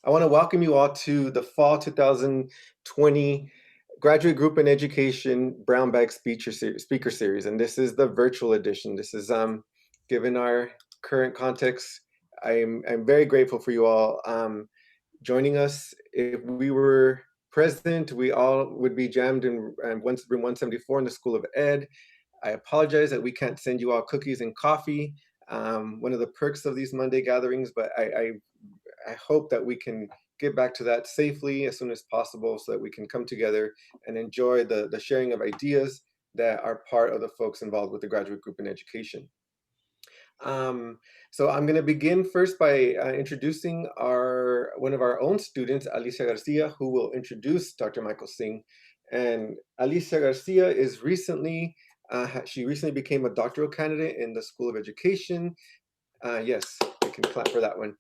I want to welcome you all to the Fall 2020 Graduate Group in Education Brown Bag Speaker Series. And this is the virtual edition. This is, given our current context, I'm very grateful for you all joining us. If we were present, we all would be jammed in room 174 in the School of Ed. I apologize that we can't send you all cookies and coffee, one of the perks of these Monday gatherings, but I hope that we can get back to that safely as soon as possible so that we can come together and enjoy the sharing of ideas that are part of the folks involved with the Graduate Group in Education. So I'm going to begin first by introducing one of our own students, Alicia Garcia, who will introduce Dr. Michael Singh. And Alicia Garcia is she recently became a doctoral candidate in the School of Education. Yes, we can clap for that one.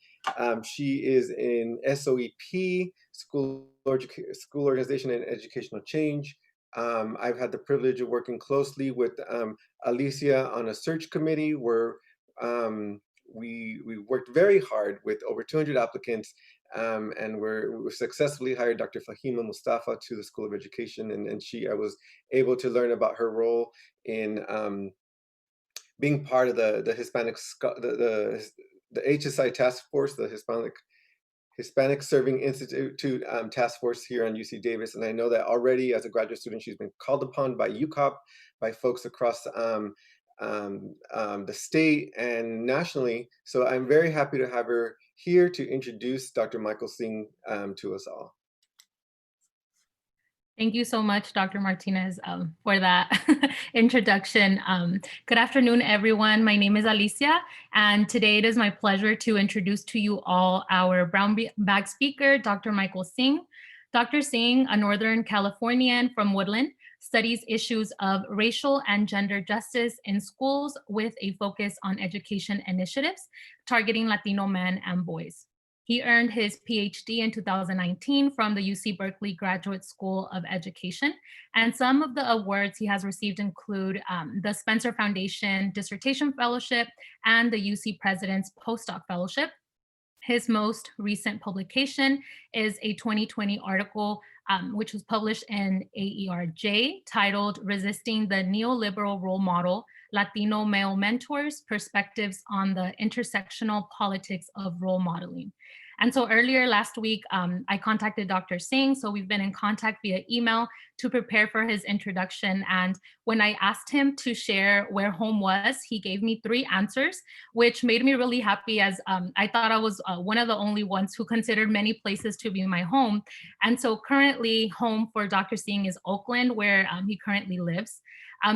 She is in SOEP, School Organization and Educational Change. I've had the privilege of working closely with Alicia on a search committee where we worked very hard with over 200 applicants, and we successfully hired Dr. Fahima Mustafa to the School of Education, and I was able to learn about her role in being part of the Hispanic the HSI task force, the Hispanic Serving Institute task force here on UC Davis. And I know that already as a graduate student, she's been called upon by UCOP, by folks across the state and nationally. So I'm very happy to have her here to introduce Dr. Michael Singh to us all. Thank you so much, Dr. Martinez, for that introduction. Good afternoon, everyone. My name is Alicia, and today it is my pleasure to introduce to you all our brown bag speaker, Dr. Michael Singh. Dr. Singh, a Northern Californian from Woodland, studies issues of racial and gender justice in schools with a focus on education initiatives targeting Latino men and boys. He earned his PhD in 2019 from the UC Berkeley Graduate School of Education. And some of the awards he has received include the Spencer Foundation Dissertation Fellowship and the UC President's Postdoc Fellowship. His most recent publication is a 2020 article which was published in AERJ titled Resisting the Neoliberal Role Model, Latino Male Mentors, Perspectives on the Intersectional Politics of Role Modeling. And so earlier last week, I contacted Dr. Singh. So we've been in contact via email to prepare for his introduction. And when I asked him to share where home was, he gave me 3 answers, which made me really happy as I thought I was one of the only ones who considered many places to be my home. And so currently home for Dr. Singh is Oakland, where he currently lives.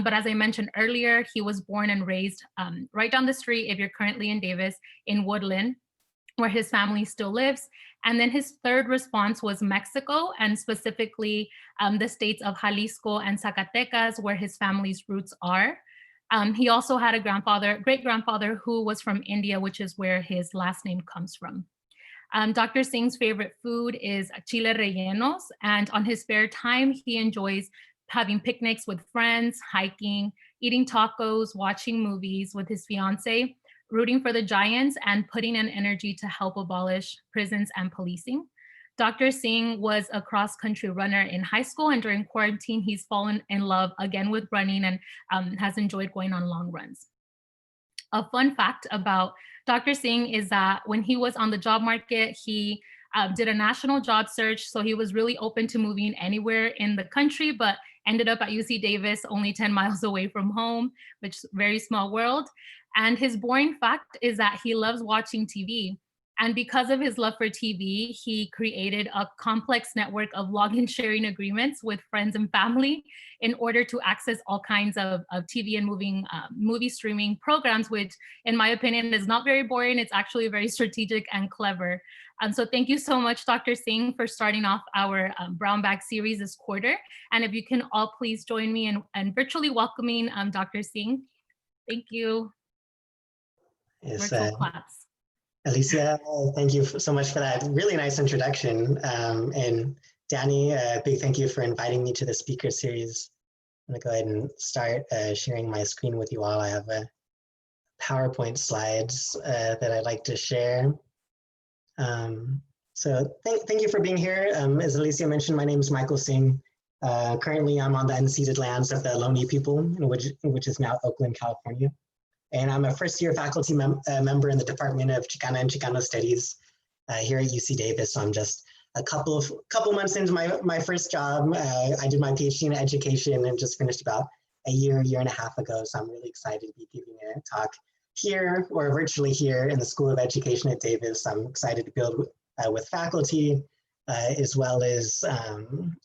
But as I mentioned earlier, he was born and raised right down the street, if you're currently in Davis, in Woodland, where his family still lives. And then his third response was Mexico, and specifically the states of Jalisco and Zacatecas, where his family's roots are. He also had a great-grandfather who was from India, which is where his last name comes from. Dr. Singh's favorite food is chile rellenos, and on his spare time, he enjoys having picnics with friends, hiking, eating tacos, watching movies with his fiance, rooting for the Giants, and putting in energy to help abolish prisons and policing. Dr. Singh was a cross-country runner in high school, and during quarantine, he's fallen in love again with running and has enjoyed going on long runs. A fun fact about Dr. Singh is that when he was on the job market, he did a national job search, so he was really open to moving anywhere in the country, but ended up at UC Davis, only 10 miles away from home, which is a very small world. And his boring fact is that he loves watching TV. And because of his love for TV, he created a complex network of login sharing agreements with friends and family in order to access all kinds of TV and movie streaming programs, which in my opinion is not very boring. It's actually very strategic and clever. So thank you so much, Dr. Singh, for starting off our Brown Bag series this quarter. And if you can all please join me in virtually welcoming Dr. Singh. Thank you. Yes, virtual claps. Alicia, thank you so much for that really nice introduction. And Danny, a big thank you for inviting me to the speaker series. I'm gonna go ahead and start sharing my screen with you all. I have PowerPoint slides that I'd like to share. So thank you for being here. As Alicia mentioned, my name is Michael Singh. Currently, I'm on the unceded lands of the Ohlone people, which is now Oakland, California. And I'm a first-year faculty member in the Department of Chicana and Chicano Studies here at UC Davis. So I'm just a couple months into my first job. I did my PhD in education and just finished about a year and a half ago. So I'm really excited to be giving a talk here or virtually here in the School of Education at Davis. I'm excited to build with faculty as well as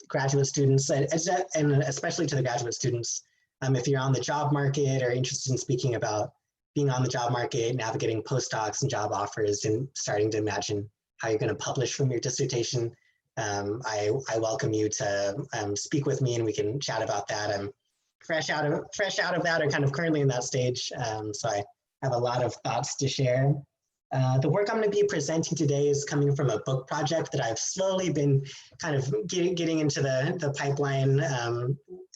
graduate students, and especially to the graduate students. If you're on the job market or interested in speaking about being on the job market, navigating postdocs and job offers, and starting to imagine how you're going to publish from your dissertation, I welcome you to speak with me, and we can chat about that. I'm fresh out of that, or kind of currently in that stage, so I have a lot of thoughts to share. The work I'm going to be presenting today is coming from a book project that I've slowly been kind of getting into the pipeline.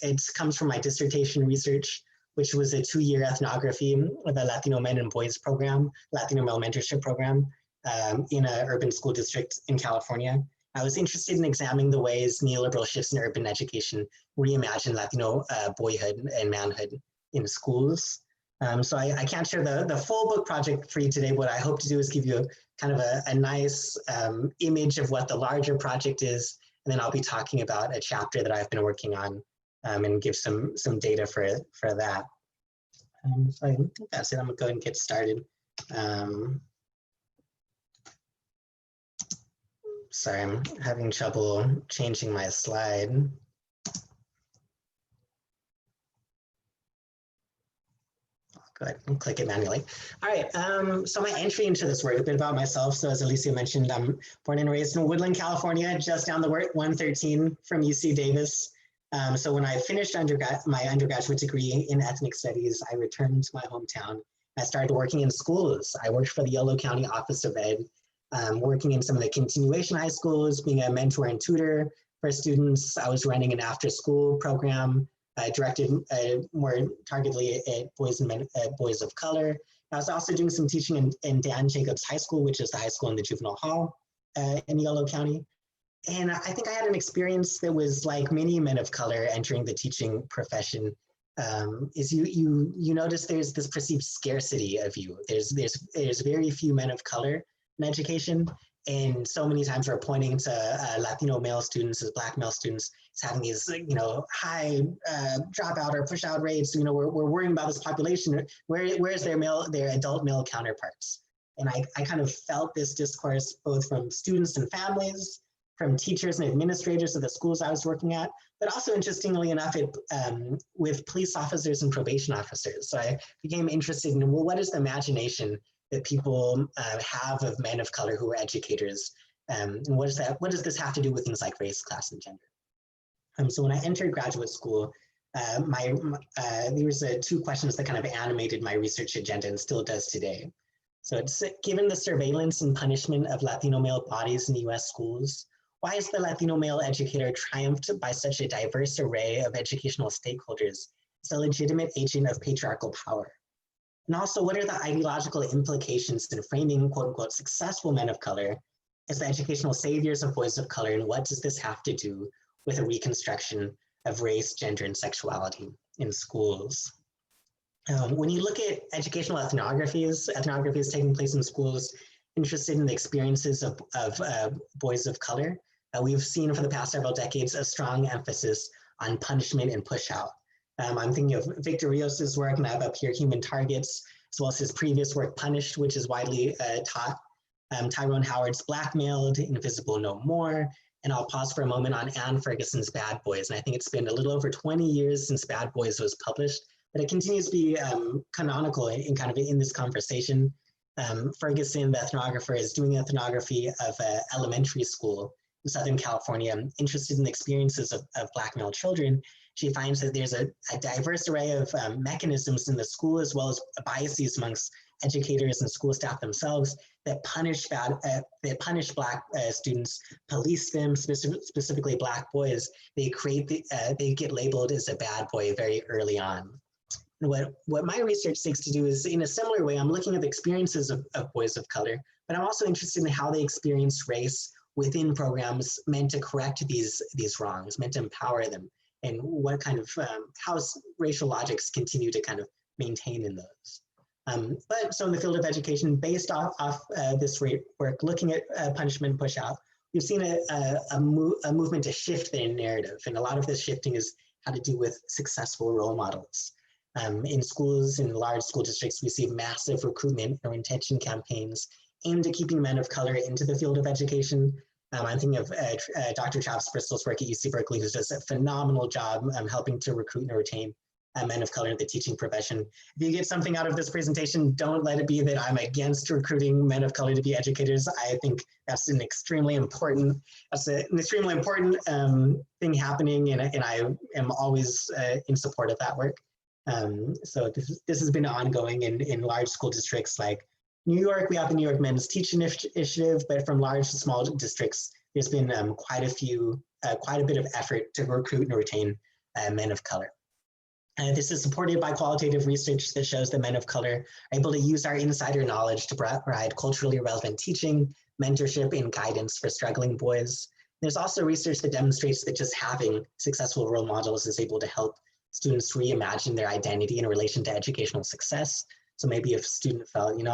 It comes from my dissertation research, which was a 2-year ethnography of the Latino Men and Boys program, Latino Male Mentorship Program in an urban school district in California. I was interested in examining the ways neoliberal shifts in urban education reimagine Latino boyhood and manhood in schools. So I can't share the full book project for you today. What I hope to do is give you kind of a nice image of what the larger project is, and then I'll be talking about a chapter that I've been working on and give some data for that. So I think that's it. I'm gonna go ahead and get started. Sorry, I'm having trouble changing my slide. Go ahead and click it manually. All right, so my entry into this work, a bit about myself. So as Alicia mentioned, I'm born and raised in Woodland, California, just down the 113 from UC Davis. So when I finished my undergraduate degree in ethnic studies, I returned to my hometown. I started working in schools. I worked for the Yolo County Office of Ed, working in some of the continuation high schools, being a mentor and tutor for students. I was running an after-school program directed more targetedly at boys and men, boys of color. I was also doing some teaching in Dan Jacobs High School, which is the high school in the juvenile hall in Yolo County. And I think I had an experience that was like many men of color entering the teaching profession. Is you notice there's this perceived scarcity of you. There's very few men of color in education, and so many times we're pointing to Latino male students as Black male students as having these high dropout or push out rates. We're worrying about this population. Where's their adult male counterparts? And I kind of felt this discourse both from students and families, from teachers and administrators of the schools I was working at, but also interestingly enough, with police officers and probation officers. So I became interested in, well, what is the imagination that people have of men of color who are educators? And what does this have to do with things like race, class, and gender? So when I entered graduate school, there was 2 questions that kind of animated my research agenda and still does today. So it's, given the surveillance and punishment of Latino male bodies in US schools, why is the Latino male educator triumphed by such a diverse array of educational stakeholders as a legitimate agent of patriarchal power? And also, what are the ideological implications in framing quote unquote successful men of color as the educational saviors of boys of color, and what does this have to do with a reconstruction of race, gender, and sexuality in schools? When you look at educational ethnographies taking place in schools interested in the experiences of boys of color, we've seen for the past several decades a strong emphasis on punishment and push out. I'm thinking of Victor Rios's work, and I have up here Human Targets, as well as his previous work, Punished, which is widely taught. Tyrone Howard's Blackmailed, Invisible No More, and I'll pause for a moment on Anne Ferguson's Bad Boys. And I think it's been a little over 20 years since Bad Boys was published, but it continues to be canonical in kind of in this conversation. Ferguson, the ethnographer, is doing ethnography of an elementary school in Southern California, interested in the experiences of Black male children. She finds that there's a diverse array of mechanisms in the school, as well as biases amongst educators and school staff themselves that punish Black students, police them, specifically Black boys. They get labeled as a bad boy very early on. And what my research seeks to do is, in a similar way, I'm looking at the experiences of boys of color, but I'm also interested in how they experience race within programs meant to correct these wrongs, meant to empower them, and what kind of, how racial logics continue to kind of maintain in those. But so in the field of education, based off this work, looking at punishment and push out, we've seen a movement to shift the narrative. And a lot of this shifting is how to do with successful role models. In schools, in large school districts, we see massive recruitment or retention campaigns aimed at keeping men of color into the field of education. I'm thinking of Dr. Travis Bristol's work at UC Berkeley, who does a phenomenal job helping to recruit and retain men of color in the teaching profession. If you get something out of this presentation, don't let it be that I'm against recruiting men of color to be educators. I think that's an extremely important, thing happening, and I am always in support of that work. So this has been ongoing in large school districts like New York. We have the New York Men's Teaching Initiative, but from large to small districts, there's been quite a bit of effort to recruit and retain men of color. This is supported by qualitative research that shows that men of color are able to use our insider knowledge to provide culturally relevant teaching, mentorship, and guidance for struggling boys. There's also research that demonstrates that just having successful role models is able to help students reimagine their identity in relation to educational success. So maybe if a student felt, you know,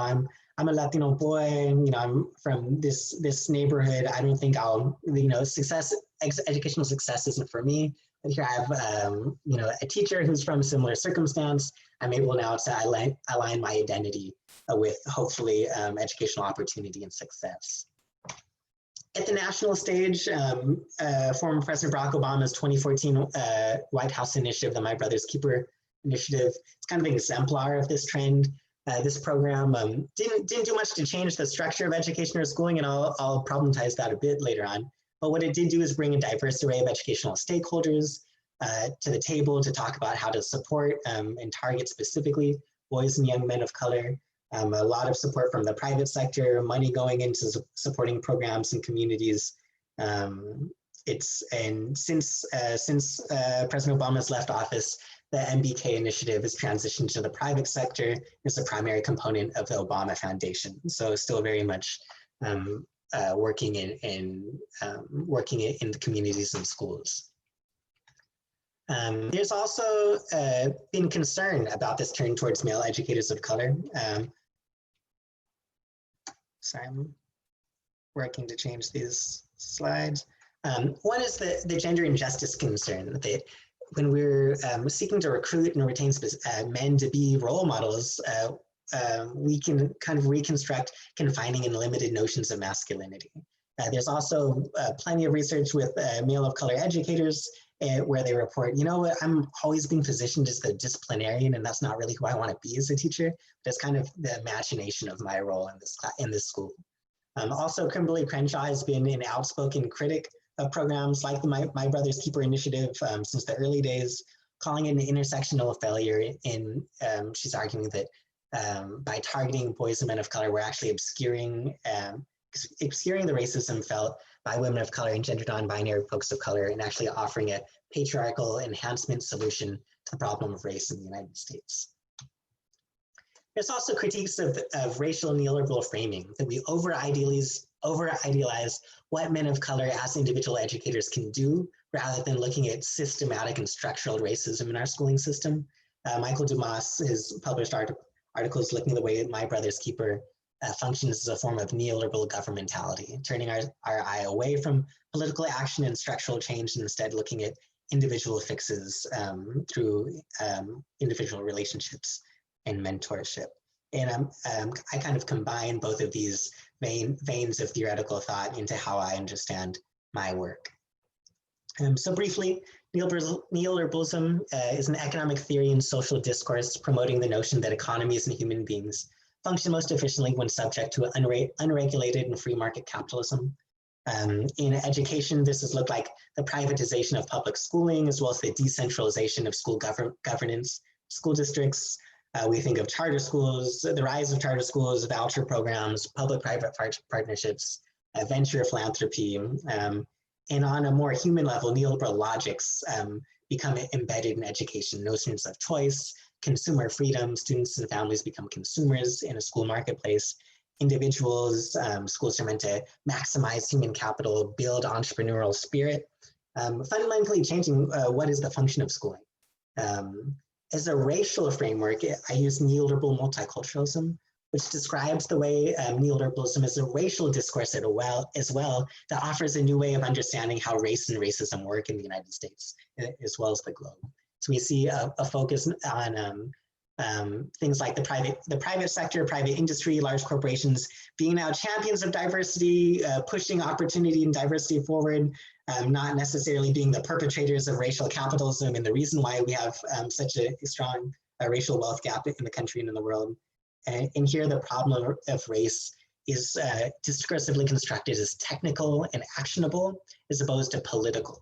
I'm a Latino boy, and, you know, I'm from this neighborhood, I don't think I'll, you know, educational success isn't for me. But here I have, you know, a teacher who's from a similar circumstance. I'm able now to align my identity with hopefully educational opportunity and success. At the national stage, former President Barack Obama's 2014 White House initiative, the My Brother's Keeper initiative, it's kind of an exemplar of this trend. This program didn't do much to change the structure of education or schooling, and I'll problematize that a bit later on. But what it did do is bring a diverse array of educational stakeholders to the table to talk about how to support and target specifically boys and young men of color. A lot of support from the private sector, money going into supporting programs and communities. Since President Obama's left office, the MBK Initiative has transitioned to the private sector as a primary component of the Obama Foundation. So still very much working in the communities and schools. There's also been concern about this turn towards male educators of color. Sorry, I'm working to change these slides. One is the gender injustice concern that when we're seeking to recruit and retain men to be role models, we can kind of reconstruct confining and limited notions of masculinity. There's also plenty of research with male of color educators where they report, you know what, I'm always being positioned as the disciplinarian, and that's not really who I want to be as a teacher. That's kind of the imagination of my role in this school. Also, Kimberly Crenshaw has been an outspoken critic of programs like the My Brother's Keeper initiative since the early days, calling it an intersectional failure. She's arguing that by targeting boys and men of color, we're actually obscuring the racism felt by women of color and gender non-binary folks of color, and actually offering a patriarchal enhancement solution to the problem of race in the United States. There's also critiques of racial neoliberal framing, that we over-idealize what men of color as individual educators can do, rather than looking at systematic and structural racism in our schooling system. Michael Dumas has published articles looking at the way My Brother's Keeper functions as a form of neoliberal governmentality, turning our eye away from political action and structural change, and instead looking at individual fixes through individual relationships and mentorship. And I kind of combine both of these veins of theoretical thought into how I understand my work. So briefly, neoliberalism is an economic theory and social discourse promoting the notion that economies and human beings function most efficiently when subject to unregulated and free market capitalism. In education, this has looked like the privatization of public schooling, as well as the decentralization of school governance, school districts. We think of charter schools, the rise of charter schools, voucher programs, public-private partnerships, venture philanthropy, and on a more human level, neoliberal logics become embedded in education. Notions of choice, consumer freedom, students and families become consumers in a school marketplace, individuals. Schools are meant to maximize human capital, build entrepreneurial spirit, fundamentally changing what is the function of schooling. As a racial framework, I use neoliberal multiculturalism, which describes the way neoliberalism is a racial discourse as well that offers a new way of understanding how race and racism work in the United States, as well as the globe. So we see a focus on things like the private sector, private industry, large corporations being now champions of diversity, pushing opportunity and diversity forward, not necessarily being the perpetrators of racial capitalism and the reason why we have such a strong racial wealth gap in the country and in the world. And here the problem of race is discursively constructed as technical and actionable as opposed to political.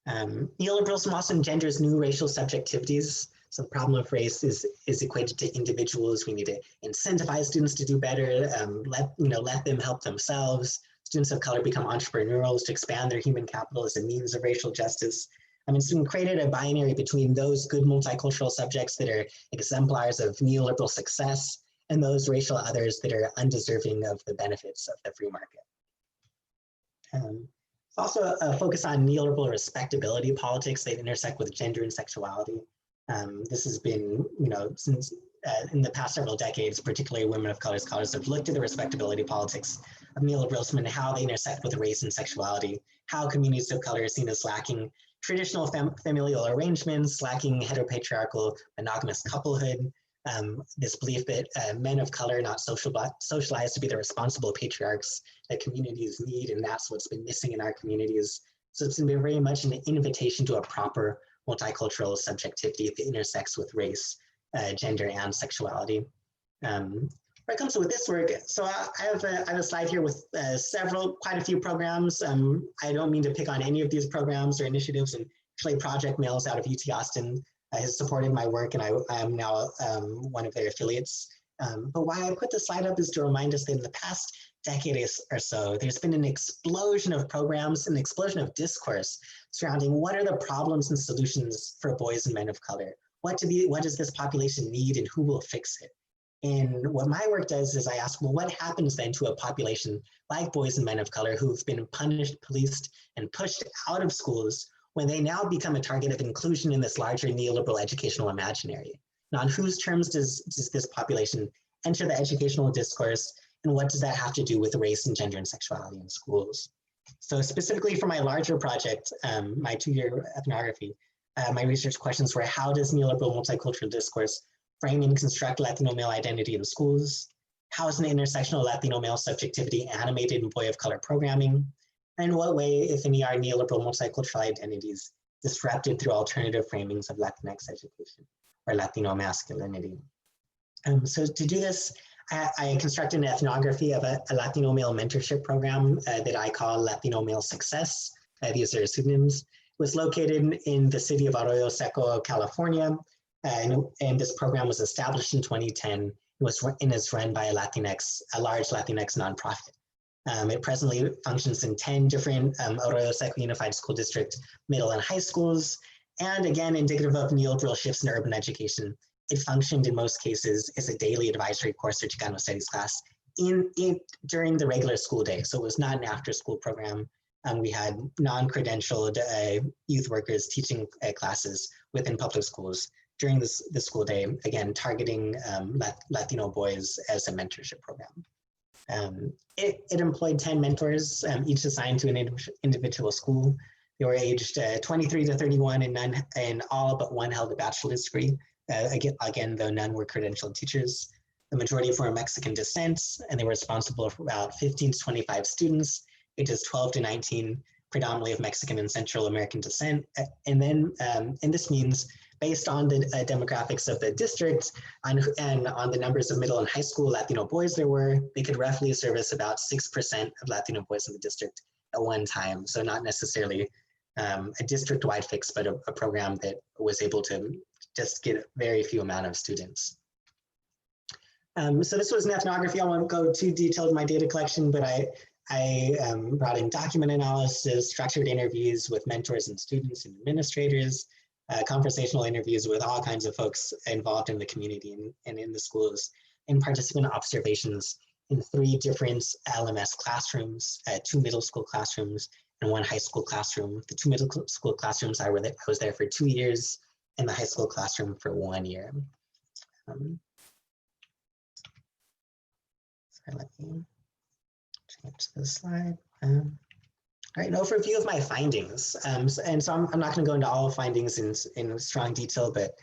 Neoliberalism also engenders new racial subjectivities. So the problem of race is equated to individuals. We need to incentivize students to do better, let them help themselves. Students of color become entrepreneurials to expand their human capital as a means of racial justice. I mean, it's been created a binary between those good multicultural subjects that are exemplars of neoliberal success and those racial others that are undeserving of the benefits of the free market. It's also a focus on neoliberal respectability politics that intersect with gender and sexuality. This has been, since in the past several decades, particularly women of color scholars have looked at the respectability politics of neoliberalism and how they intersect with race and sexuality, how communities of color are seen as lacking traditional familial arrangements, lacking heteropatriarchal monogamous couplehood, this belief that men of color are not socialized to be the responsible patriarchs that communities need, and that's what's been missing in our communities. So it's been very much an invitation to a proper multicultural subjectivity that intersects with race, gender, and sexuality. Where it comes to with this work, so I have a slide here with quite a few programs. I don't mean to pick on any of these programs or initiatives, and actually Project Mails out of UT Austin has supported my work, and I am now one of their affiliates. But why I put this slide up is to remind us that in the past decade or so, there's been an explosion of programs, an explosion of discourse surrounding what are the problems and solutions for boys and men of color? What does this population need and who will fix it? And what my work does is I ask, well, what happens then to a population like boys and men of color who've been punished, policed, and pushed out of schools when they now become a target of inclusion in this larger neoliberal educational imaginary? Now, on whose terms does this population enter the educational discourse, and what does that have to do with race and gender and sexuality in schools? So specifically for my larger project, my 2-year ethnography, my research questions were, how does neoliberal multicultural discourse frame and construct Latino male identity in schools? How is an intersectional Latino male subjectivity animated in boy of color programming? And in what way, if any, are neoliberal multicultural identities disrupted through alternative framings of Latinx education or Latino masculinity? So to do this, I constructed an ethnography of a Latino male mentorship program that I call Latino Male Success. These are pseudonyms. It was located in the city of Arroyo Seco, California. And this program was established in 2010 and is run by a large Latinx nonprofit. It presently functions in 10 different Arroyo Seco Unified School District middle and high schools. And again, indicative of neoliberal shifts in urban education, it functioned in most cases as a daily advisory course or Chicano studies class during the regular school day. So it was not an after-school program. We had non-credentialed youth workers teaching classes within public schools during the school day, again, targeting Latino boys as a mentorship program. It employed 10 mentors, each assigned to an individual school. They were aged 23 to 31, and all but one held a bachelor's degree. Again, though none were credentialed teachers. The majority were Mexican descent, and they were responsible for about 15 to 25 students, ages 12 to 19, predominantly of Mexican and Central American descent. And this means, based on the demographics of the district and on the numbers of middle and high school Latino boys there were, they could roughly service about 6% of Latino boys in the district at one time. So not necessarily a district-wide fix, but a program that was able to just get a very few amount of students. So this was an ethnography. I won't go too detailed in my data collection, but I brought in document analysis, structured interviews with mentors and students and administrators, conversational interviews with all kinds of folks involved in the community and in the schools. and participant observations in 3 different LMS classrooms, 2 middle school classrooms, and 1 high school classroom. The 2 middle school classrooms, I was there for 2 years, and the high school classroom for 1 year. Sorry, let me change the slide. All right, an overview of my findings. And so I'm not going to go into all findings in strong detail, but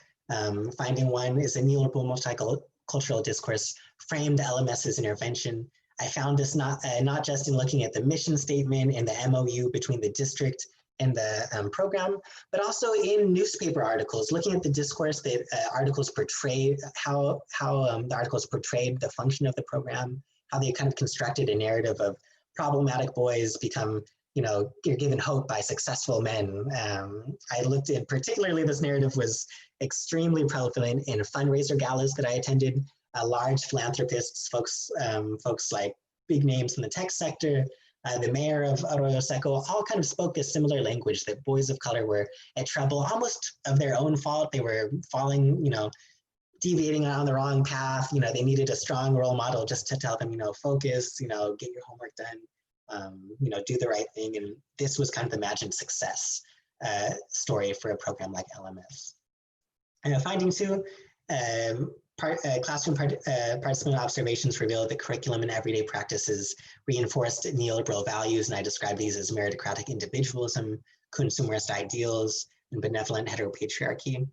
finding 1 is a neoliberal multicultural discourse framed LMS's intervention. I found this not just in looking at the mission statement and the MOU between the district and the program, but also in newspaper articles, looking at the discourse that articles portrayed, how the articles portrayed the function of the program, how they kind of constructed a narrative of problematic boys become, you're given hope by successful men. I looked at, particularly this narrative was extremely prevalent in fundraiser galas that I attended. Large philanthropists, folks like big names in the tech sector, the mayor of Arroyo Seco, all kind of spoke a similar language, that boys of color were at trouble, almost of their own fault. They were falling, deviating on the wrong path. They needed a strong role model just to tell them, focus, get your homework done, do the right thing. And this was kind of the imagined success story for a program like LMS. Finding 2, classroom participant observations revealed that curriculum and everyday practices reinforced neoliberal values, and I describe these as meritocratic individualism, consumerist ideals, and benevolent heteropatriarchy.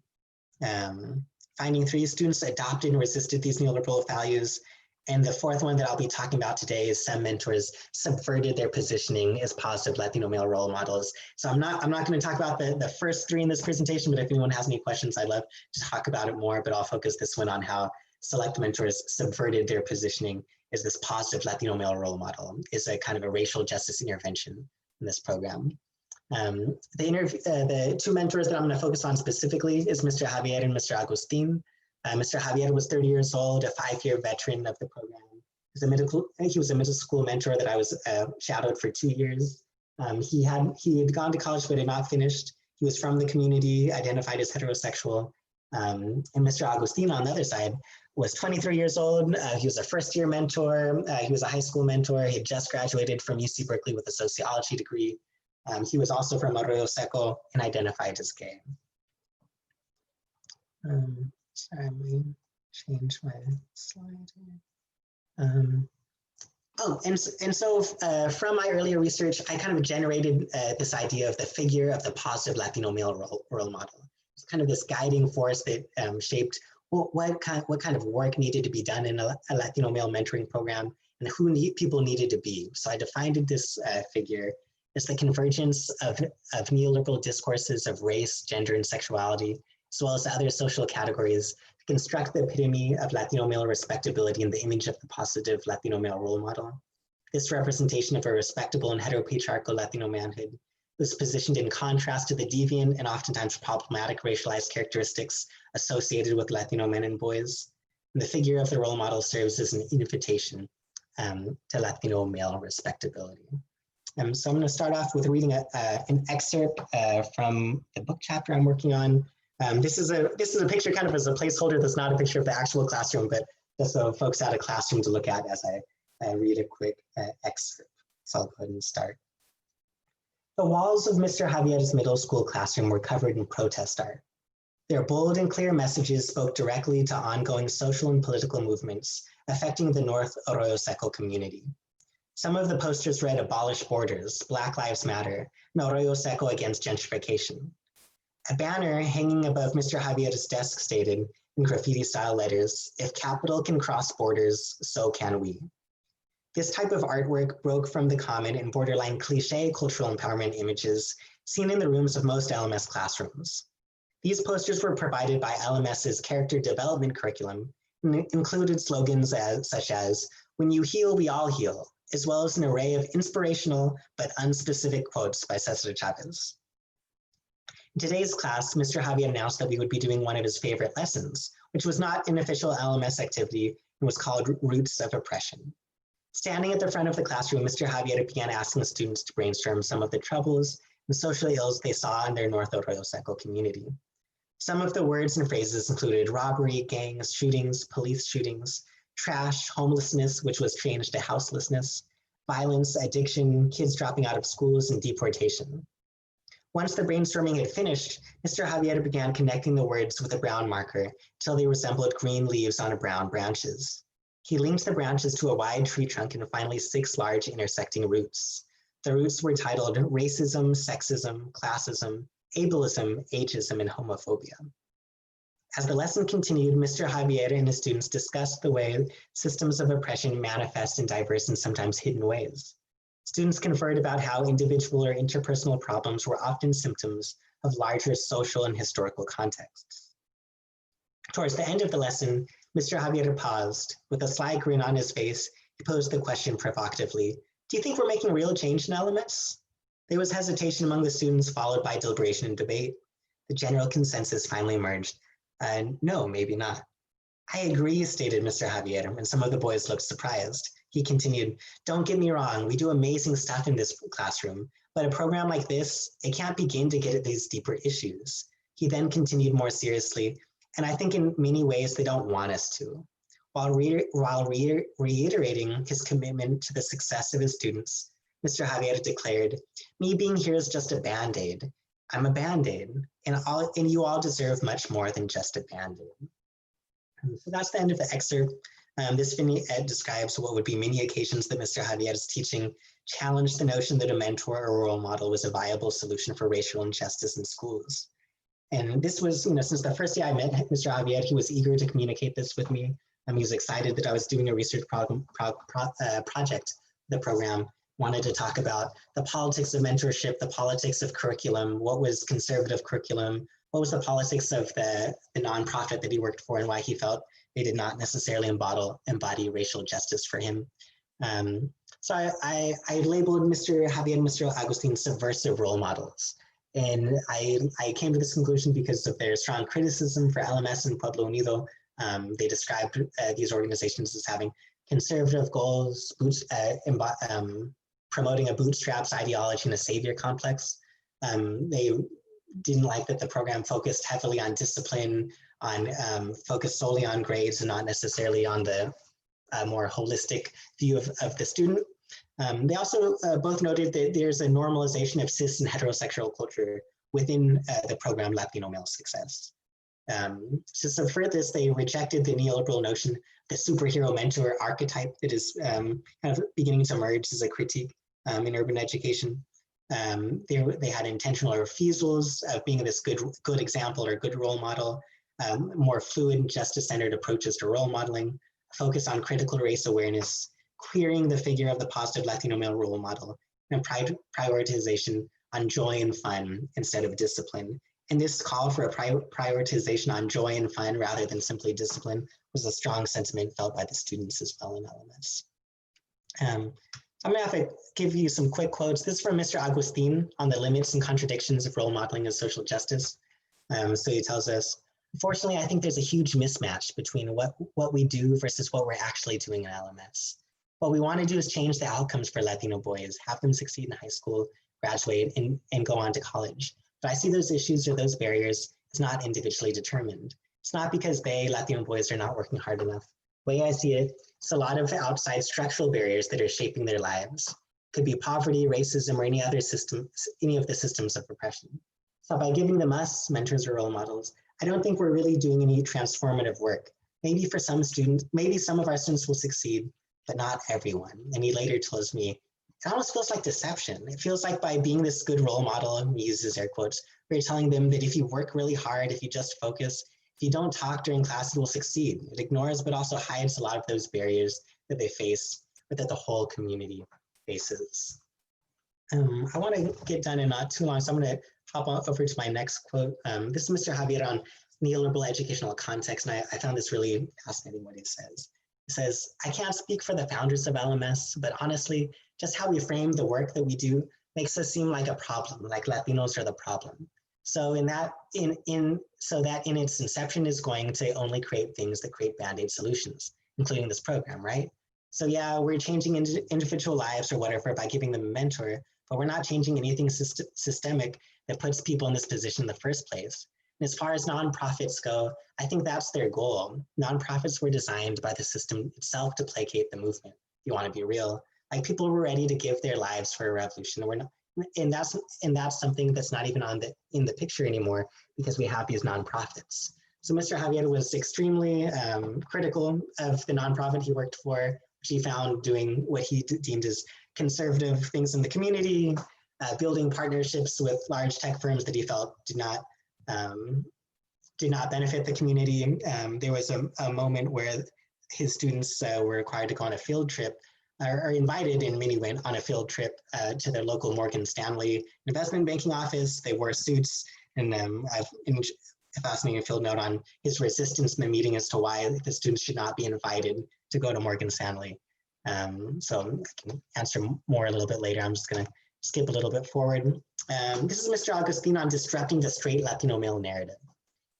Finding 3, students adopted and resisted these neoliberal values. And the 4th one that I'll be talking about today is some mentors subverted their positioning as positive Latino male role models. So I'm not going to talk about the first 3 in this presentation, but if anyone has any questions, I'd love to talk about it more, but I'll focus this one on how select mentors subverted their positioning as this positive Latino male role model, is a kind of a racial justice intervention in this program. The 2 mentors that I'm going to focus on specifically is Mr. Javier and Mr. Agustin. Mr. Javier was 30 years old, a 5-year veteran of the program. He was a middle school mentor that I was shadowed for 2 years. He had gone to college but had not finished. He was from the community, identified as heterosexual. And Mr. Agustin, on the other side, was 23 years old. He was a 1st-year mentor. He was a high school mentor. He had just graduated from UC Berkeley with a sociology degree. He was also from Arroyo Seco and identified as gay. Sorry, I'm going to change my slide here. And so from my earlier research, I kind of generated this idea of the figure of the positive Latino male role model. It's kind of this guiding force that shaped what kind of work needed to be done in a Latino male mentoring program and who people needed to be. So I defined this figure as the convergence of neoliberal discourses of race, gender, and sexuality, as well as other social categories, to construct the epitome of Latino male respectability in the image of the positive Latino male role model. This representation of a respectable and heteropatriarchal Latino manhood was positioned in contrast to the deviant and oftentimes problematic racialized characteristics associated with Latino men and boys. And the figure of the role model serves as an invitation to Latino male respectability. So I'm going to start off with reading an excerpt from the book chapter I'm working on. This is a picture kind of as a placeholder. That's not a picture of the actual classroom, but just so folks had a classroom to look at as I read a quick excerpt. So I'll go ahead and start. The walls of Mr. Javier's middle school classroom were covered in protest art. Their bold and clear messages spoke directly to ongoing social and political movements affecting the North Arroyo Seco community. Some of the posters read "Abolish Borders," "Black Lives Matter," and "Arroyo Seco against gentrification." A banner hanging above Mr. Javier's desk stated, in graffiti-style letters, "If capital can cross borders, so can we." This type of artwork broke from the common and borderline cliché cultural empowerment images seen in the rooms of most LMS classrooms. These posters were provided by LMS's character development curriculum and included slogans such as, "When you heal, we all heal," as well as an array of inspirational but unspecific quotes by Cesar Chavez. In today's class, Mr. Javier announced that we would be doing one of his favorite lessons, which was not an official LMS activity and was called Roots of Oppression. Standing at the front of the classroom, Mr. Javier began asking students to brainstorm some of the troubles and social ills they saw in their North Arroyo Seco community. Some of the words and phrases included robbery, gangs, shootings, police shootings, trash, homelessness, which was changed to houselessness, violence, addiction, kids dropping out of schools, and deportation. Once the brainstorming had finished, Mr. Javier began connecting the words with a brown marker till they resembled green leaves on brown branches. He linked the branches to a wide tree trunk and finally 6 large intersecting roots. The roots were titled racism, sexism, classism, ableism, ageism, and homophobia. As the lesson continued, Mr. Javier and his students discussed the way systems of oppression manifest in diverse and sometimes hidden ways. Students conferred about how individual or interpersonal problems were often symptoms of larger social and historical contexts. Towards the end of the lesson, Mr. Javier paused. With a sly grin on his face, he posed the question provocatively, "Do you think we're making real change in elements?" There was hesitation among the students, followed by deliberation and debate. The general consensus finally emerged. No, maybe not. "I agree," stated Mr. Javier, and some of the boys looked surprised. He continued, "Don't get me wrong, we do amazing stuff in this classroom, but a program like this, it can't begin to get at these deeper issues." He then continued more seriously, and I think in many ways they don't want us to. While reiterating his commitment to the success of his students, Mr. Javier declared, "Me being here is just a Band-Aid. I'm a Band-Aid, and you all deserve much more than just a Band-Aid." So that's the end of the excerpt. This vignette describes what would be many occasions that Mr. Javier's teaching challenged the notion that a mentor or role model was a viable solution for racial injustice in schools. And this was, since the first day I met Mr. Javier, he was eager to communicate this with me. He was excited that I was doing a research project, the program, wanted to talk about the politics of mentorship, the politics of curriculum, what was conservative curriculum, what was the politics of the nonprofit that he worked for, and why he felt they did not necessarily embody racial justice for him. So I labeled Mr. Javier and Mr. Agustin subversive role models. And I came to this conclusion because of their strong criticism for LMS and Pueblo Unido. They described these organizations as having conservative goals, promoting a bootstraps ideology and a savior complex. They didn't like that the program focused heavily on discipline, focused solely on grades and not necessarily on the more holistic view of the student. They also both noted that there's a normalization of cis and heterosexual culture within the program Latino Male Success. To subvert this, they rejected the neoliberal notion, the superhero mentor archetype that is kind of beginning to emerge as a critique in urban education. They had intentional refusals of being this good example or good role model, more fluid, justice-centered approaches to role modeling, focus on critical race awareness, queering the figure of the positive Latino male role model, and prioritization on joy and fun instead of discipline. And this call for a prioritization on joy and fun rather than simply discipline was a strong sentiment felt by the students as well in LMS. I'm gonna have to give you some quick quotes. This is from Mr. Agustin on the limits and contradictions of role modeling as social justice. So he tells us, "Unfortunately, I think there's a huge mismatch between what we do versus what we're actually doing in LMS. What we want to do is change the outcomes for Latino boys, have them succeed in high school, graduate, and go on to college. But I see those issues or those barriers as not individually determined. It's not because Latino boys are not working hard enough. The way I see it, it's a lot of outside structural barriers that are shaping their lives. Could be poverty, racism, or any of the systems of oppression. So by giving them us, mentors or role models, I don't think we're really doing any transformative work. Maybe for some students, maybe some of our students will succeed, but not everyone." And he later tells me, "It almost feels like deception. It feels like by being this good role model," and he uses air quotes, "we're telling them that if you work really hard, if you just focus, if you don't talk during class, you will succeed." It ignores, but also hides a lot of those barriers that they face, but that the whole community faces. I want to get done in not too long, so I'm going to hop on over to my next quote. This is Mr. Javier on neoliberal educational context, and I found this really fascinating what he says. He says, "I can't speak for the founders of LMS, but honestly, just how we frame the work that we do makes us seem like a problem, like Latinos are the problem. So that in its inception is going to only create things that create Band-Aid solutions, including this program, right? So yeah, we're changing individual lives or whatever by giving them a mentor, but we're not changing anything systemic that puts people in this position in the first place. And as far as nonprofits go, I think that's their goal. Nonprofits were designed by the system itself to placate the movement. If you want to be real, like people were ready to give their lives for a revolution. We're not, and that's something that's not even in the picture anymore because we have these nonprofits. So Mr. Javier was extremely critical of the nonprofit he worked for, which he found doing what he deemed as conservative things in the community, building partnerships with large tech firms that he felt did not benefit the community. There was a moment where his students were required to go on a field trip, or invited, and many went on a field trip to their local Morgan Stanley investment banking office. They wore suits, and I've a fascinating field note on his resistance in the meeting as to why the students should not be invited to go to Morgan Stanley. So I can answer more a little bit later. I'm just gonna skip a little bit forward. This is Mr. Agustin on disrupting the straight Latino male narrative.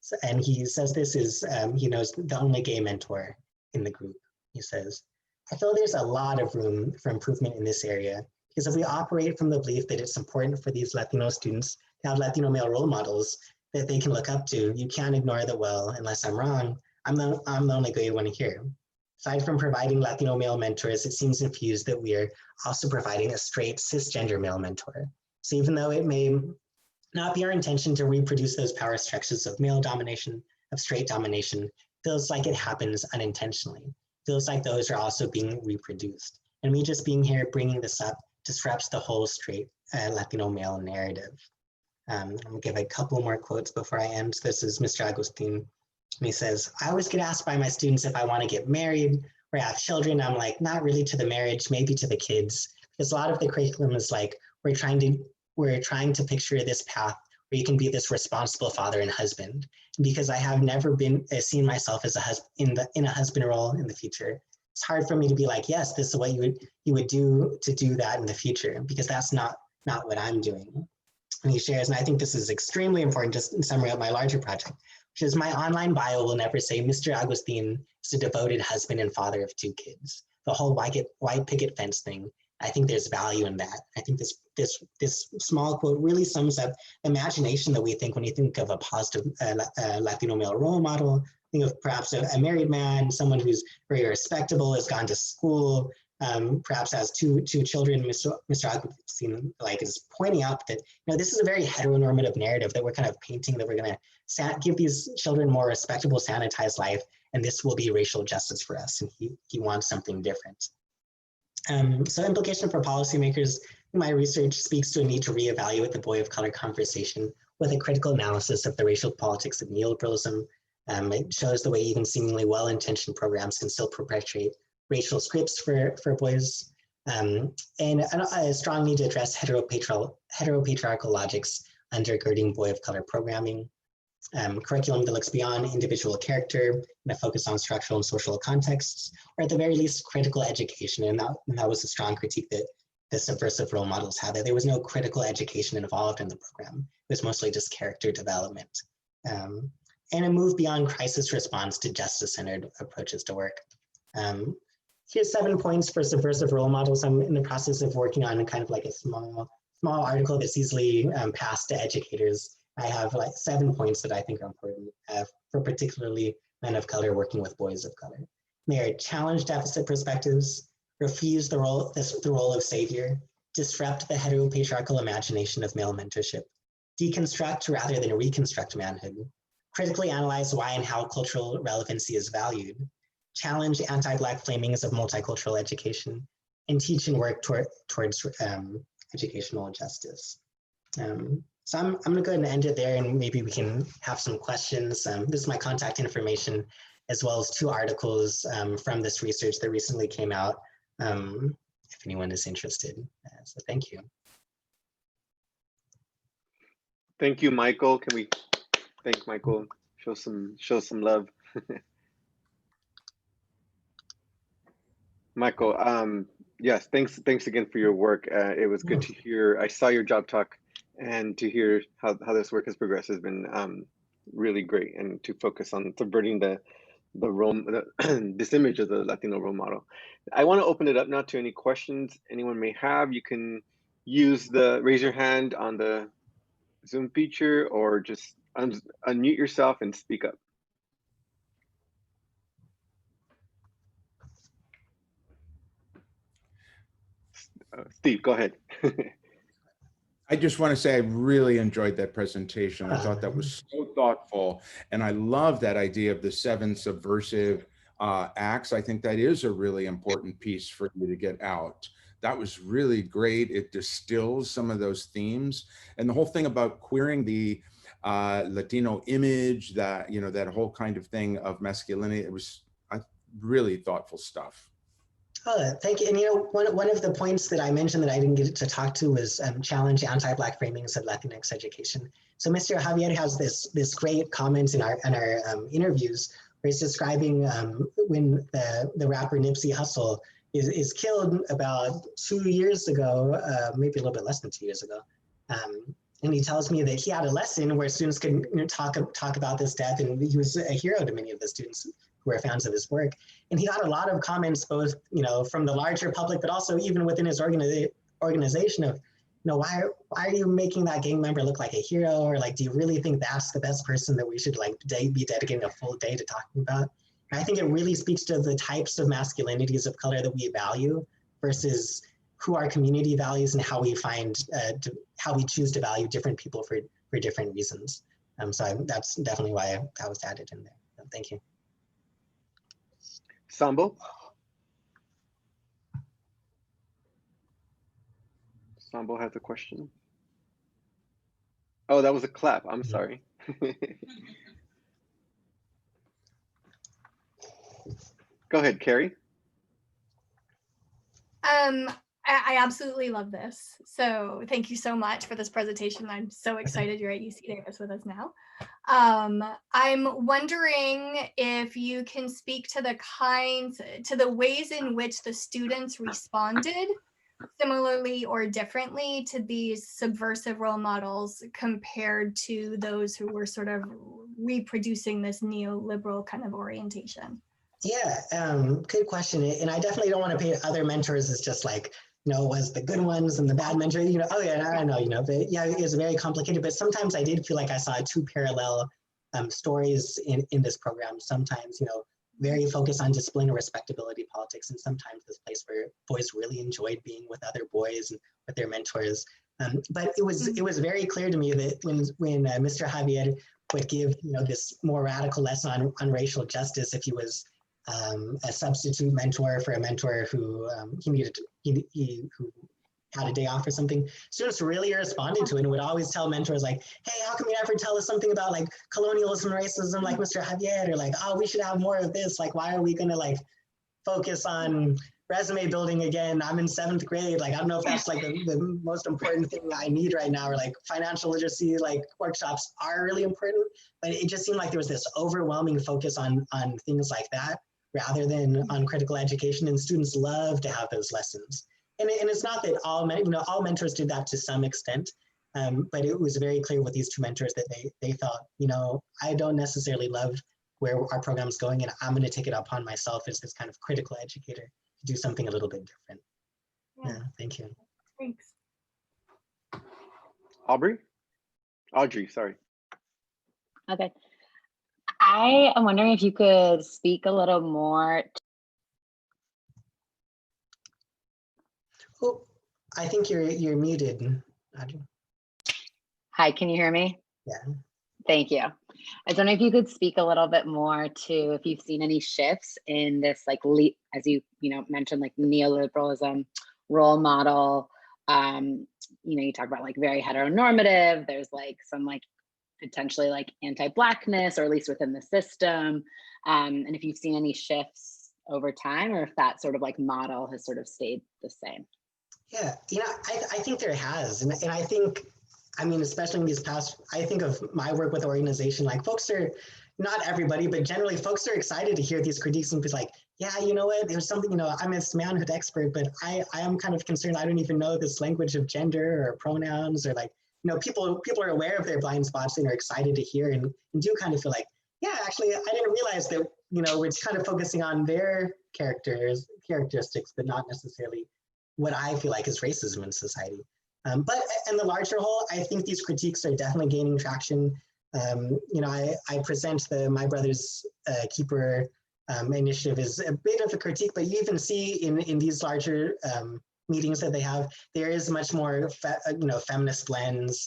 So, and he says this is, he knows the only gay mentor in the group. He says, I feel there's a lot of room for improvement in this area, because if we operate from the belief that it's important for these Latino students to have Latino male role models that they can look up to, you can't ignore that, well, unless I'm wrong, I'm the only gay one here. Aside from providing Latino male mentors, it seems infused that we are also providing a straight cisgender male mentor. So even though it may not be our intention to reproduce those power structures of male domination, of straight domination, feels like it happens unintentionally. Feels like those are also being reproduced. And me just being here, bringing this up, disrupts the whole straight Latino male narrative. I'm gonna give a couple more quotes before I end. This is Mr. Agustin. And he says, I always get asked by my students if I want to get married or have children. I'm like, not really to the marriage, maybe to the kids. Because a lot of the curriculum is like, we're trying to picture this path where you can be this responsible father and husband. And because I have never been seen myself as a husband in a husband role in the future, it's hard for me to be like, yes, this is what you would do to do that in the future, because that's not what I'm doing. And he shares, and I think this is extremely important, just in summary of my larger project, which is my online bio will never say Mr. Agustin is a devoted husband and father of 2 kids. The whole white picket fence thing, I think there's value in that. I think this small quote really sums up the imagination that we think when you think of a positive Latino male role model. Think of perhaps a married man, someone who's very respectable, has gone to school, perhaps has two children. Mr. Agustin is pointing out that this is a very heteronormative narrative that we're kind of painting, that we're going to give these children more respectable, sanitized life, and this will be racial justice for us. And he wants something different. So implication for policymakers, my research speaks to a need to reevaluate the boy of color conversation with a critical analysis of the racial politics of neoliberalism. It shows the way even seemingly well-intentioned programs can still perpetuate racial scripts for boys, and a strong need to address heteropatriarchal logics undergirding boy of color programming. Curriculum that looks beyond individual character and a focus on structural and social contexts, or at the very least critical education. And that was a strong critique that the subversive role models had, that there was no critical education involved in the program. It was mostly just character development. And a move beyond crisis response to justice-centered approaches to work. Here's 7 points for subversive role models. I'm in the process of working on kind of like a small article that's easily passed to educators. I have like 7 points that I think are important for particularly men of color working with boys of color. They are challenge deficit perspectives, refuse the role of savior, disrupt the heteropatriarchal imagination of male mentorship, deconstruct rather than reconstruct manhood, critically analyze why and how cultural relevancy is valued, challenge anti-Black flamings of multicultural education, and teach and work towards educational justice. So I'm going to go ahead and end it there, and maybe we can have some questions. This is my contact information, as well as 2 articles from this research that recently came out, if anyone is interested. So thank you. Thank you, Michael. Can we thank Michael? Show some love. Michael, yes, thanks again for your work. It was good to hear. I saw your job talk, and to hear how this work has progressed has been really great, and to focus on subverting this image of the Latino role model. I want to open it up now to any questions anyone may have. You can use the raise your hand on the Zoom feature, or just unmute yourself and speak up. Steve, go ahead. I just want to say I really enjoyed that presentation. I thought that was so thoughtful. And I love that idea of the 7 subversive acts. I think that is a really important piece for you to get out. That was really great. It distills some of those themes. And the whole thing about queering the Latino image, that, you know, that whole kind of thing of masculinity, it was really thoughtful stuff. Oh, thank you. And you know, one of the points that I mentioned that I didn't get to talk to was challenge anti-Black framings of Latinx education. So Mr. Javier has this great comment in our interviews where he's describing when the rapper Nipsey Hussle is killed about 2 years ago, maybe a little bit less than 2 years ago. And he tells me that he had a lesson where students could, you know, talk about this death, and he was a hero to many of the students who are fans of his work. And he got a lot of comments, both, you know, from the larger public, but also even within his organization of, you know, why are you making that gang member look like a hero? Or like, do you really think that's the best person that we should like be dedicating a full day to talking about? And I think it really speaks to the types of masculinities of color that we value versus who our community values and how we find, how we choose to value different people for different reasons. So that's definitely why that was added in there. So thank you. Sambo? Sambo has a question. Oh, that was a clap. I'm sorry. Go ahead, Carrie. I absolutely love this. So thank you so much for this presentation. I'm so excited you're at UC Davis with us now. I'm wondering if you can speak to the ways in which the students responded similarly or differently to these subversive role models compared to those who were sort of reproducing this neoliberal kind of orientation. Yeah, good question. And I definitely don't want to paint other mentors as just like, you know, was the good ones and the bad mentor, you know, oh yeah, I know, you know, but yeah, it was very complicated, but sometimes I did feel like I saw 2 parallel stories in this program. Sometimes, you know, very focused on discipline or respectability politics, and sometimes this place where boys really enjoyed being with other boys and with their mentors. But it was very clear to me that when Mr. Javier would give, you know, this more radical lesson on racial justice, if he was a substitute mentor for a mentor who who had a day off or something, students really responded to it and would always tell mentors like, hey, how come you never tell us something about like colonialism, racism, like Mr. Javier, or like, oh, we should have more of this. Like, why are we gonna like focus on resume building again? I'm in 7th grade. Like, I don't know if that's like the most important thing I need right now, or like financial literacy, like workshops are really important, but it just seemed like there was this overwhelming focus on things like that rather than on critical education, and students love to have those lessons. And it's not that all mentors did that to some extent, but it was very clear with these 2 mentors that they felt, you know, I don't necessarily love where our program's going, and I'm going to take it upon myself as this kind of critical educator to do something a little bit different. Yeah, thank you. Thanks. Audrey, sorry. Okay. I am wondering if you could speak a little more. Oh, I think you're muted, Audrey. Hi, can you hear me? Yeah. Thank you. I was wondering if you could speak a little bit more to if you've seen any shifts in this, like, as you mentioned, like neoliberalism role model. You talk about like very heteronormative. There's like some like potentially like anti-Blackness, or at least within the system. And if you've seen any shifts over time, or if that sort of like model has sort of stayed the same. Yeah, I think there has. And I think, I mean, especially in these past, I think of my work with the organization, like folks are, not everybody, but generally folks are excited to hear these critiques and be like, yeah, you know what, there's something, I'm a manhood expert, but I am kind of concerned. I don't even know this language of gender or pronouns, or like, people are aware of their blind spots and are excited to hear and do kind of feel like, yeah, actually, I didn't realize that, we're kind of focusing on their characteristics, but not necessarily what I feel like is racism in society. But in the larger whole, I think these critiques are definitely gaining traction. You know, I present the My Brother's Keeper initiative is a bit of a critique, but you even see in these larger meetings that they have, there is much more, you know, feminist lens.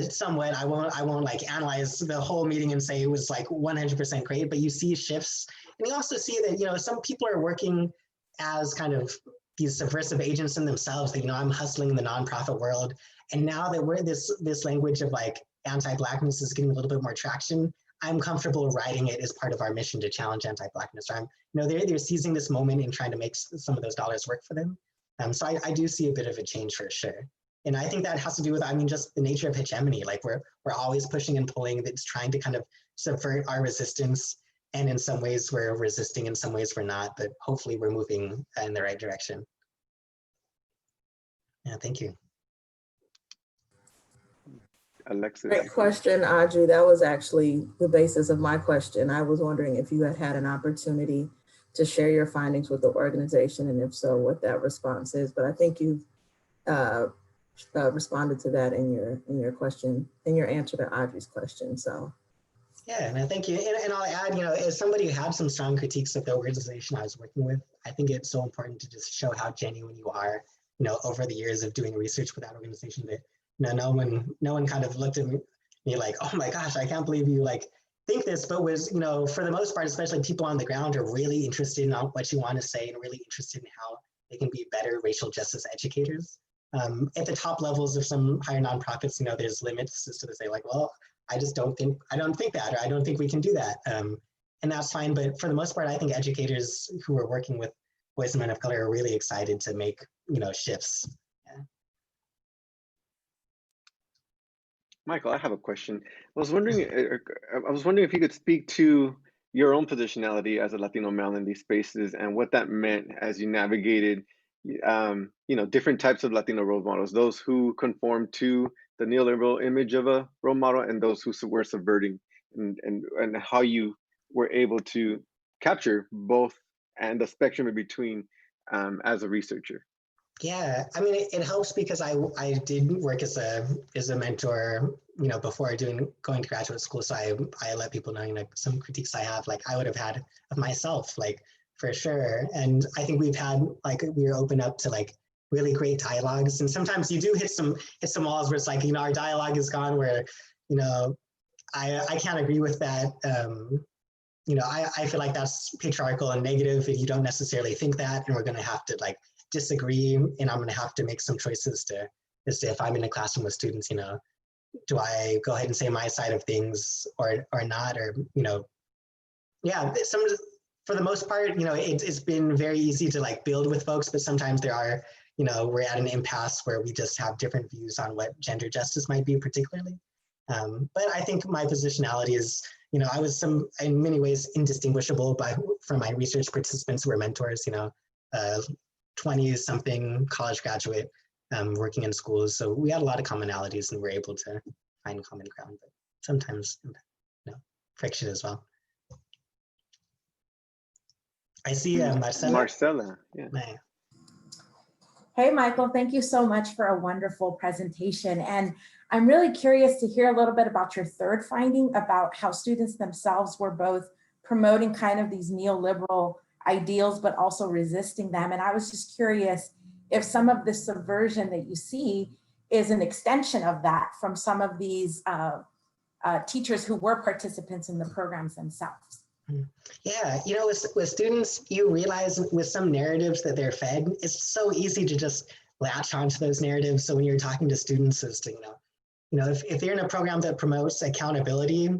Somewhat, I won't like analyze the whole meeting and say it was like 100% great, but you see shifts, and you also see that, you know, some people are working as kind of these subversive agents in themselves. That, you know, I'm hustling in the nonprofit world, and now that we're this language of like anti-Blackness is getting a little bit more traction, I'm comfortable writing it as part of our mission to challenge anti-Blackness. So I'm, you know, they're seizing this moment and trying to make some of those dollars work for them. So I do see a bit of a change for sure. And I think that has to do with, I mean, just the nature of hegemony. Like we're always pushing and pulling, that's trying to kind of subvert our resistance. And in some ways we're resisting, in some ways we're not, but hopefully we're moving in the right direction. Yeah, thank you. Alexis. Great question, Audrey. That was actually the basis of my question. I was wondering if you had an opportunity to share your findings with the organization, and if so, what that response is. But I think you've responded to that in your question, in your answer to Audrey's question. So. Yeah, no, thank you. And I'll add, you know, as somebody who had some strong critiques of the organization I was working with, I think it's so important to just show how genuine you are, you know, over the years of doing research with that organization, that, you know, no one kind of looked at me like, oh my gosh, I can't believe you like think this, but was, you know, for the most part, especially people on the ground are really interested in what you want to say and really interested in how they can be better racial justice educators. At the top levels of some higher nonprofits, you know, there's limits as to say like, well, I don't think that, or I don't think we can do that. And that's fine. But for the most part, I think educators who are working with boys and men of color are really excited to make, you know, shifts. Yeah. Michael, I have a question. I was wondering if you could speak to your own positionality as a Latino male in these spaces and what that meant as you navigated, you know, different types of Latino role models, those who conform to the neoliberal image of a role model and those who were subverting, and how you were able to capture both and the spectrum in between as a researcher. Yeah, I mean, it helps because I did work as a mentor, you know, before going to graduate school. So I let people know, you know, some critiques I have, like I would have had of myself, like for sure. And I think we've had, like, we're open up to like really great dialogues. And sometimes you do hit some walls where it's like, you know, our dialogue is gone where, you know, I can't agree with that. You know, I feel like that's patriarchal and negative if you don't necessarily think that, and we're going to have to like disagree, and I'm going to have to make some choices as to if I'm in a classroom with students, you know, do I go ahead and say my side of things or not, or, you know, yeah, for the most part, you know, it's been very easy to like build with folks, but sometimes there are, you know, we're at an impasse where we just have different views on what gender justice might be particularly. But I think my positionality is, you know, I was in many ways indistinguishable from my research participants who were mentors, you know, 20-something college graduate working in schools. So we had a lot of commonalities and we're able to find common ground, but sometimes, you know, friction as well. I see Marcela. Marcela, yeah. Hey, Michael, thank you so much for a wonderful presentation. And I'm really curious to hear a little bit about your third finding about how students themselves were both promoting kind of these neoliberal ideals, but also resisting them. And I was just curious if some of the subversion that you see is an extension of that from some of these teachers who were participants in the programs themselves. Yeah, you know, with students, you realize with some narratives that they're fed, it's so easy to just latch onto those narratives. So when you're talking to students as to, you know, if they're in a program that promotes accountability,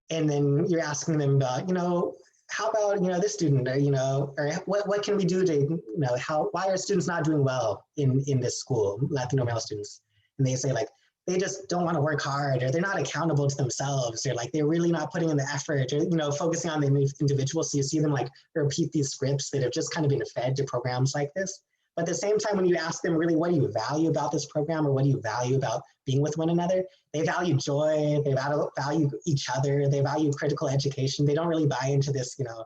and then you're asking them about, you know, how about, you know, this student, or, you know, or what can we do to, you know, why are students not doing well in this school, Latino male students? And they say like, they just don't want to work hard, or they're not accountable to themselves, or like they're really not putting in the effort, or, you know, focusing on the individual. So you see them like repeat these scripts that have just kind of been fed to programs like this. But at the same time, when you ask them really, what do you value about this program, or what do you value about being with one another? They value joy, they value each other, they value critical education. They don't really buy into this, you know,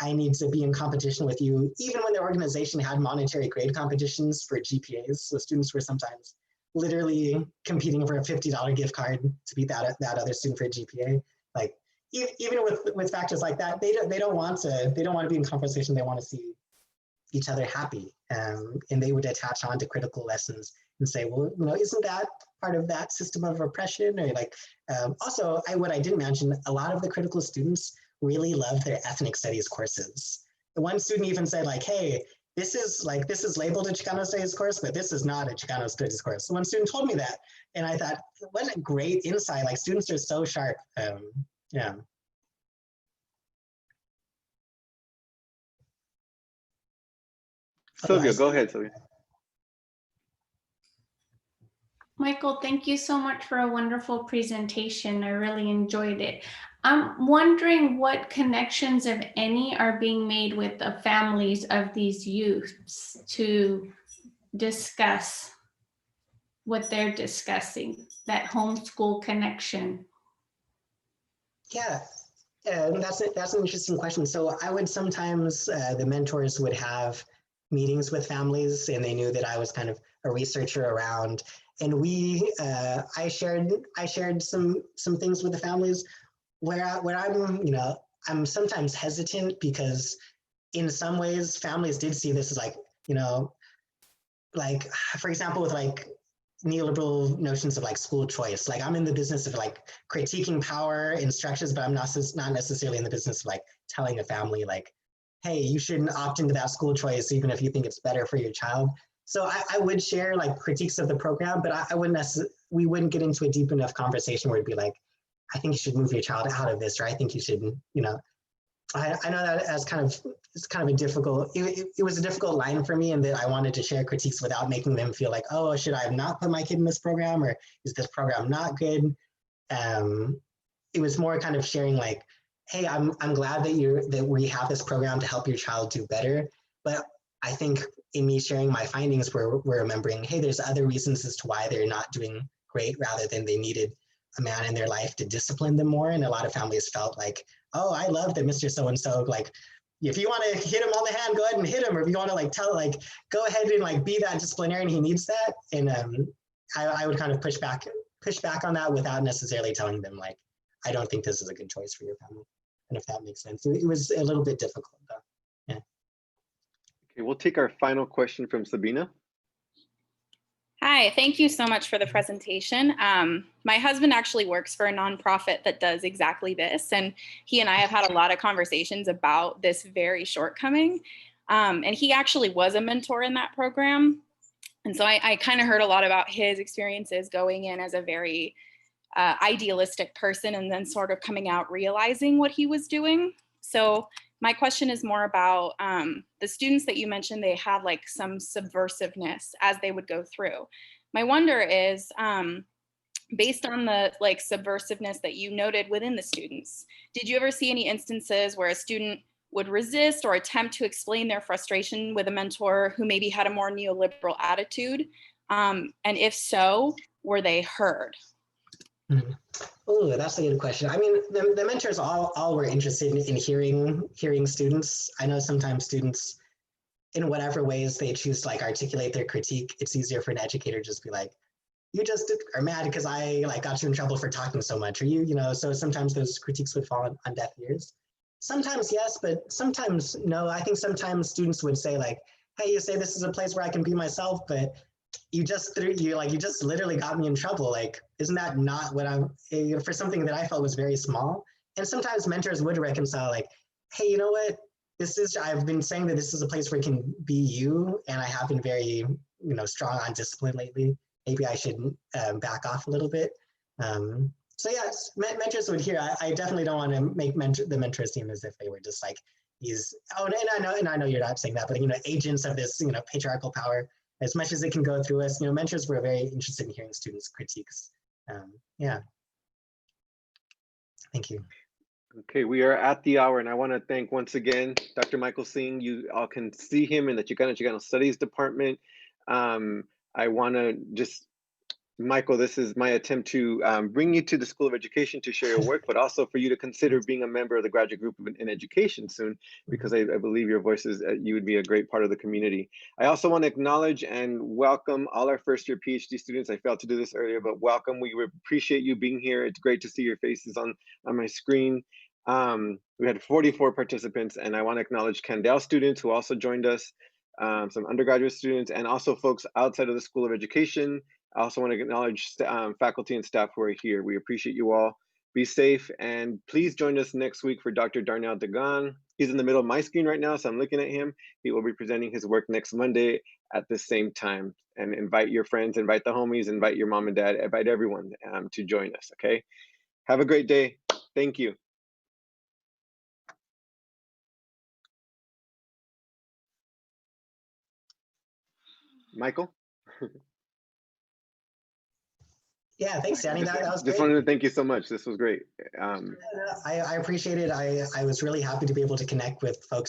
I need to be in competition with you, even when the organization had monetary grade competitions for GPAs. So students were sometimes literally competing for a $50 gift card to beat that other student for a GPA. Like even with factors like that, they don't want to be in conversation. They want to see each other happy, and they would attach on to critical lessons and say, well, isn't that part of that system of oppression? Or like, also, what I didn't mention, a lot of the critical students really love their ethnic studies courses. The one student even said like, hey, this is labeled a Chicano studies course, but this is not a Chicano studies course. So one student told me that, and I thought, what a great insight. Like, students are so sharp. Yeah. Sylvia, go ahead, Sylvia. Michael, thank you so much for a wonderful presentation. I really enjoyed it. I'm wondering what connections, if any, are being made with the families of these youths to discuss what they're discussing, that homeschool connection. Yeah, that's an interesting question. So I would sometimes, the mentors would have meetings with families, and they knew that I was kind of a researcher around. And I shared some things with the families where I'm sometimes hesitant, because in some ways families did see this as like, like, for example, with like neoliberal notions of like school choice. Like, I'm in the business of like critiquing power and structures, but I'm not necessarily in the business of like telling a family like, hey, you shouldn't opt into that school choice even if you think it's better for your child. So I would share like critiques of the program, but we wouldn't get into a deep enough conversation where it'd be like, I think you should move your child out of this, or I think you should, I know that as it's kind of a difficult, it was a difficult line for me, in that I wanted to share critiques without making them feel like, oh, should I have not put my kid in this program, or is this program not good? It was more kind of sharing like, hey, I'm glad that we have this program to help your child do better. But I think in me sharing my findings, we're remembering, hey, there's other reasons as to why they're not doing great, rather than they needed a man in their life to discipline them more. And a lot of families felt like, oh, I love that Mr. So-and-so, like, if you want to hit him on the hand, go ahead and hit him. Or if you want to like go ahead and like be that disciplinarian, he needs that. And I would kind of push back on that without necessarily telling them like, I don't think this is a good choice for your family. And if that makes sense, it was a little bit difficult though. Yeah. Okay, we'll take our final question from Sabina. Hi, thank you so much for the presentation. My husband actually works for a nonprofit that does exactly this, and he and I have had a lot of conversations about this very shortcoming. And he actually was a mentor in that program. And so I kind of heard a lot about his experiences going in as a very idealistic person, and then sort of coming out realizing what he was doing. So my question is more about the students that you mentioned, they had like some subversiveness as they would go through. My wonder is, based on the like subversiveness that you noted within the students, did you ever see any instances where a student would resist or attempt to explain their frustration with a mentor who maybe had a more neoliberal attitude? And if so, were they heard? Mm-hmm. Oh, that's a good question. I mean, the mentors all were interested in hearing students. I know sometimes students, in whatever ways they choose to like articulate their critique, it's easier for an educator to just be like, you just are mad because I like got you in trouble for talking so much, or so sometimes those critiques would fall on deaf ears. Sometimes yes, but sometimes no. I think sometimes students would say like, hey, you say this is a place where I can be myself, but you just literally got me in trouble. Like, isn't that not what I'm, for something that I felt was very small? And sometimes mentors would reconcile like, hey, you know what? I've been saying that this is a place where you can be you, and I have been very, strong on discipline lately. Maybe I should back off a little bit. So yes, mentors would hear. I definitely don't want to make the mentors seem as if they were just like these, and I know you're not saying that, but agents of this, patriarchal power. As much as it can go through us, mentors were very interested in hearing students' critiques. Yeah. Thank you. Okay, we are at the hour, and I want to thank once again Dr. Michael Singh. You all can see him in the Chicano Studies Department. I want to just Michael, this is my attempt to bring you to the School of Education to share your work, but also for you to consider being a member of the graduate group in education soon, because I believe your voices, you would be a great part of the community. I also want to acknowledge and welcome all our first-year PhD students. I failed to do this earlier, but welcome. We appreciate you being here. It's great to see your faces on my screen. We had 44 participants, and I want to acknowledge Candel students who also joined us, some undergraduate students, and also folks outside of the School of Education. I also want to acknowledge faculty and staff who are here. We appreciate you all. Be safe, and please join us next week for Dr. Darnell Dagan. He's in the middle of my screen right now, so I'm looking at him. He will be presenting his work next Monday at the same time. And invite your friends, invite the homies, invite your mom and dad, invite everyone to join us, okay? Have a great day. Thank you. Michael? Yeah, thanks, Danny. That was great. Just wanted to thank you so much. This was great. I appreciate it. I was really happy to be able to connect with folks